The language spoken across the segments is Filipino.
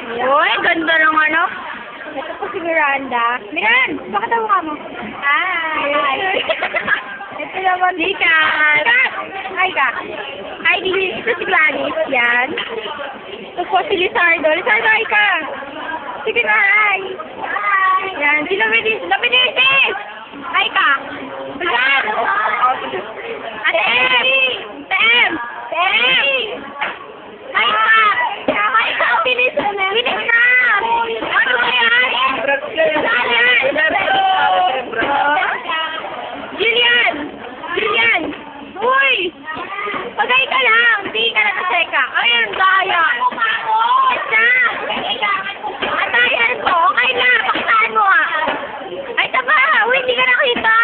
Uy, ganda ng ano. Ito po si Miranda. Miran, bakit ang mukha mo? Hi! Ito naman si Kat. Hi, Kat. Hi, ito si Gladys. Yan. Ito po si Lizardo. Lizardo, hi ka. Sige na, hi. Yan, si Labinitis. Hi ka. Bilan. Ate Em. Ate Em. Hi ka. Hi ka. Bilis na. Bilis na. Ano ba yan? Jillian! Uy! Pagay ka lang! Hindi ka nakaseka! Ayun, daya! Basta! Atayan ko! Okay na! Pakitaan mo ah! Ay, taba! Uy, hindi ka nakita!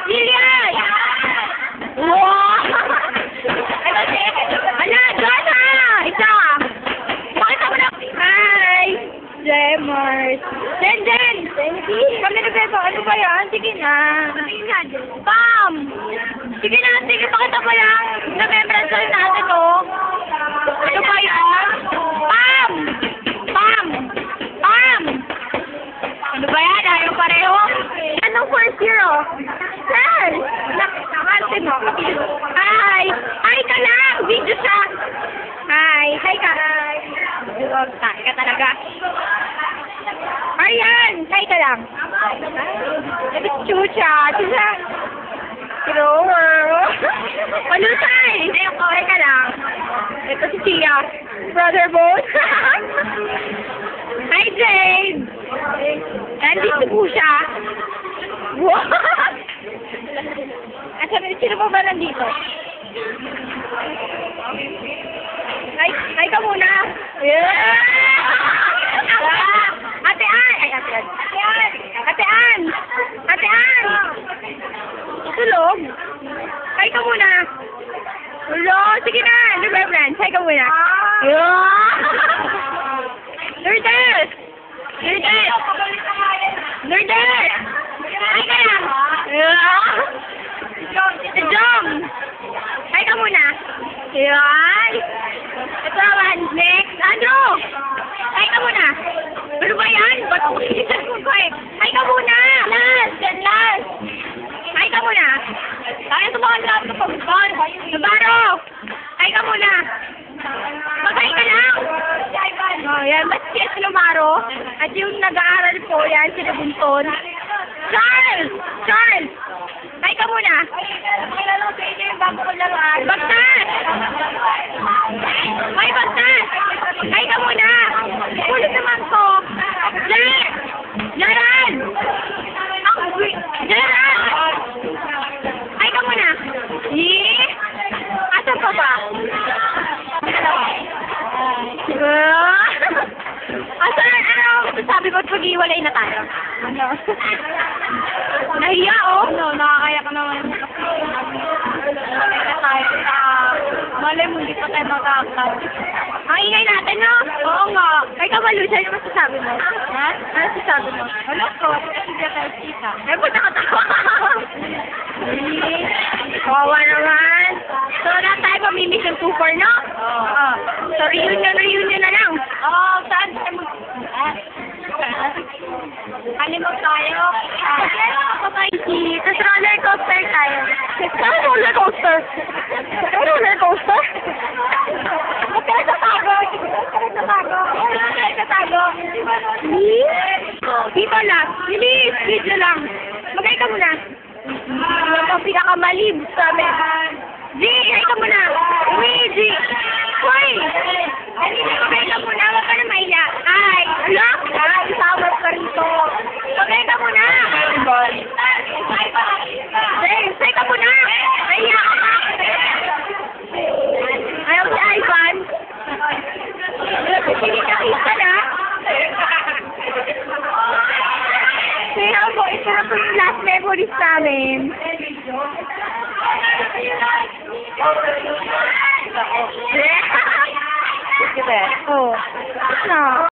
Jillian! Wow! Ala, Joanna! Isa! Pakita mo na! Hi! Jemmers! Jen! Kami na beto, ano ba yan? Sige na. Bam! Sige na, sige, pakita mo lang. Na-membrance natin, oh. Ano ba yan? Bam! Bam! Bam! Ano ba yan? Ayaw pareho? Anong first year, oh? Sir! Nakakante mo. Hi! Hi ka lang! Video siya! Hi! Hi ka! Hi ka talaga. Ayan! Hi ka lang. Ito si Chucha. Chucha. Grower. Palusay! Ayun ko. Hi ka lang. Ito si Chia. Brother Bones. Hi, Jane. Nandito po siya. What? Sino pa ba nandito? Hi ka muna. Yeah! Ate Ann! Tulog? Hi ka muna. Hello, sige na. Remembrance, hi ka muna. Lourdes! Hi ka lang. Jom! Hi ka muna. Yan. Ito naman, next. Andrew! Hi ka muna. Ano ba yan? Ba't ako sinisan ko ko eh? Hi ka muna! Last! Hi ka muna! Kaya tumakan lahat ng pagbukan. Navarro! Hi ka muna! Mag-hi ka lang! Oh, yan. Ba't siya si Navarro? At yung nag-aaral po, yan, si Bunton. Charles! Hi ka muna! Bagtas! Hi, Bagtas! Hi ka muna! Ulit naman ko! Jaran! Hi ka muna! Asan ka ba? Sabi ba't pag-iwalay na tayo? Ano? Nahiya, oh? No, nakakaya ka naman. Malay mo, hindi pa tayo makakataw. Ang ingay natin, no? Oo nga. Ay, Kamalusa, ano masasabi mo? Ha? Ano masasabi mo? Wala ko. Kasi di tayo kita. Ay, ba't nakatawa? Kawawa naman. So, na tayo mamimiss yung 2-4, no? Oo. So, reunion na lang. Oo, saan tayo Halimag tayo. Tapos roller coaster tayo. Roller coaster? Roller coaster? Magkaya sa tago. Dito lang. Bilis. Video lang. Magkaya ka muna. Yung ang pinakamalib sa amin. G, ay ka muna. G. Hoy. Magkaya ka muna. Huwag ka na maiya. Ay. Lock. Tawag ka rito. Magkaya ka muna. James, ay ka muna. Maiya ka pa. Ayaw si Ivan. Hindi ka kita na. Kaya po, ito na po yung last memories namin. Diba? Oh. No.